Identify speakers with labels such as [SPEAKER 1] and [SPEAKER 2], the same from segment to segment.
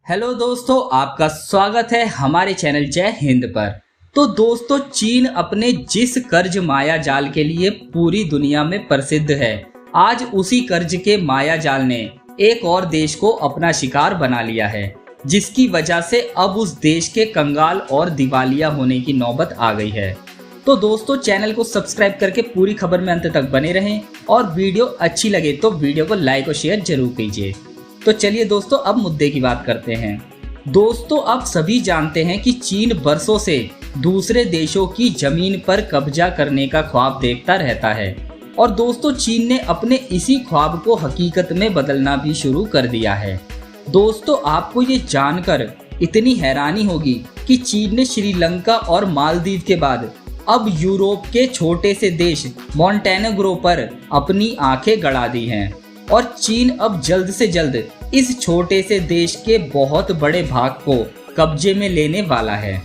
[SPEAKER 1] Hello दोस्तों, आपका स्वागत है हमारे चैनल जय हिंद पर। तो दोस्तों, चीन अपने जिस कर्ज माया जाल के लिए पूरी दुनिया में प्रसिद्ध है, आज उसी कर्ज के माया जाल ने एक और देश को अपना शिकार बना लिया है, जिसकी वजह से अब उस देश के कंगाल और दिवालिया होने की नौबत आ गई है। तो दोस्तों, चैनल को सब्सक्राइब करके पूरी खबर में अंत तक बने रहें और वीडियो अच्छी लगे तो वीडियो को लाइक और शेयर जरूर कीजिए। तो चलिए दोस्तों, अब मुद्दे की बात करते हैं। दोस्तों, आप सभी जानते हैं कि चीन बरसों से दूसरे देशों की जमीन पर कब्जा करने का ख्वाब देखता रहता है और दोस्तों, चीन ने अपने इसी ख्वाब को हकीकत में बदलना भी शुरू कर दिया है। दोस्तों, आपको ये जानकर इतनी हैरानी होगी कि चीन ने श्रीलंका और मालदीव के बाद अब यूरोप के छोटे से देश मोंटेनेग्रो पर अपनी आंखें गड़ा दी हैं और चीन अब जल्द से जल्द इस छोटे से देश के बहुत बड़े भाग को कब्जे में लेने वाला है।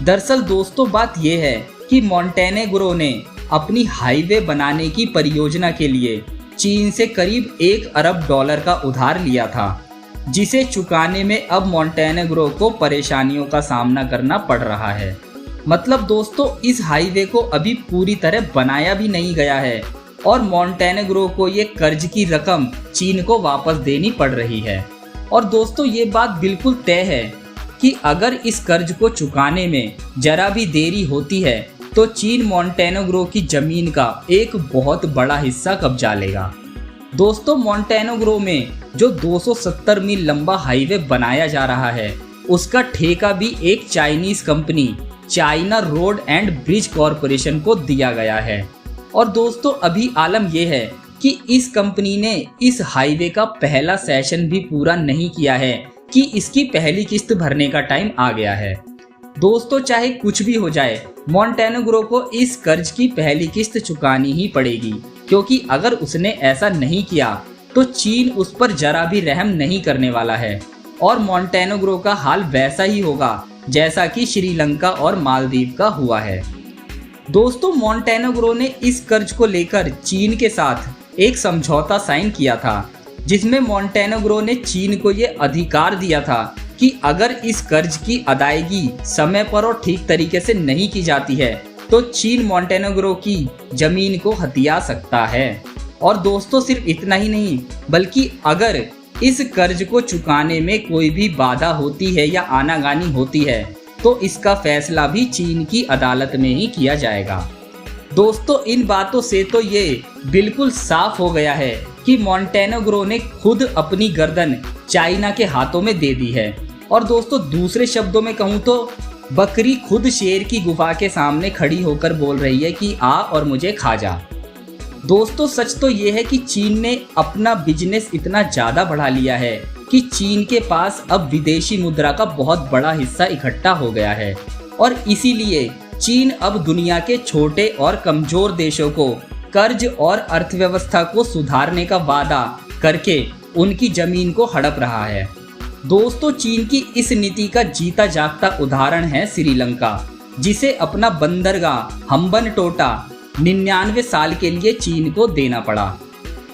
[SPEAKER 1] दरअसल दोस्तों, बात यह है कि मोंटेनेग्रो ने अपनी हाईवे बनाने की परियोजना के लिए चीन से करीब $1 अरब का उधार लिया था, जिसे चुकाने में अब मोंटेनेग्रो को परेशानियों का सामना करना पड़ रहा है। मतलब दोस्तों, इस हाईवे को अभी पूरी तरह बनाया भी नहीं गया है और मोंटेनेग्रो को ये कर्ज की रकम चीन को वापस देनी पड़ रही है। और दोस्तों, ये बात बिल्कुल तय है कि अगर इस कर्ज को चुकाने में जरा भी देरी होती है तो चीन मोंटेनेग्रो की जमीन का एक बहुत बड़ा हिस्सा कब्जा लेगा। दोस्तों, मोंटेनेग्रो में जो 270 मील लंबा हाईवे बनाया जा रहा है, उसका ठेका भी एक Chinese company China road and bridge corporation को दिया गया है। और दोस्तों, अभी आलम यह है कि इस कंपनी ने इस हाईवे का पहला सेशन भी पूरा नहीं किया है कि इसकी पहली किस्त भरने का टाइम आ गया है। दोस्तों, चाहे कुछ भी हो जाए, मोंटेनेग्रो को इस कर्ज की पहली किस्त चुकानी ही पड़ेगी, क्योंकि अगर उसने ऐसा नहीं किया तो चीन उस पर जरा भी रहम नहीं करने वाला है और मोंटेनेग्रो का हाल वैसा ही होगा जैसा कि श्रीलंका और मालदीव का हुआ है। दोस्तों, मोंटेनेग्रो ने इस कर्ज को लेकर चीन के साथ एक समझौता साइन किया था, जिसमें मोंटेनेग्रो ने चीन को ये अधिकार दिया था कि अगर इस कर्ज की अदायगी समय पर और ठीक तरीके से नहीं की जाती है तो चीन मोंटेनेग्रो की जमीन को हथिया सकता है। और दोस्तों, सिर्फ इतना ही नहीं, बल्कि अगर इस कर्ज को चुकाने में कोई भी बाधा होती है या आनाकानी होती है तो इसका फैसला भी चीन की अदालत में ही किया जाएगा। दोस्तों, इन बातों से तो ये बिल्कुल साफ हो गया है कि मोंटेनेग्रो ने खुद अपनी गर्दन चाइना के हाथों में दे दी है। और दोस्तों, दूसरे शब्दों में कहूँ तो बकरी खुद शेर की गुफा के सामने खड़ी होकर बोल रही है कि आ और मुझे खा जा। दोस्तों, सच तो ये है कि चीन ने अपना बिजनेस इतना ज़्यादा बढ़ा लिया है कि चीन के पास अब विदेशी मुद्रा का बहुत बड़ा हिस्सा इकट्ठा हो गया है और इसीलिए चीन अब दुनिया के छोटे और कमज़ोर देशों को कर्ज और अर्थव्यवस्था को सुधारने का वादा करके उनकी ज़मीन को हड़प रहा है। दोस्तों, चीन की इस नीति का जीता जागता उदाहरण है श्रीलंका, जिसे अपना बंदरगाह हम्बनटोटा 99 साल के लिए चीन को देना पड़ा।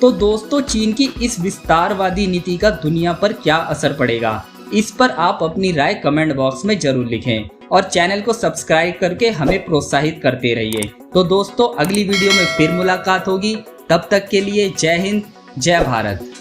[SPEAKER 1] तो दोस्तों, चीन की इस विस्तारवादी नीति का दुनिया पर क्या असर पड़ेगा, इस पर आप अपनी राय कमेंट बॉक्स में जरूर लिखें और चैनल को सब्सक्राइब करके हमें प्रोत्साहित करते रहिए। तो दोस्तों, अगली वीडियो में फिर मुलाकात होगी, तब तक के लिए जय हिंद, जय भारत।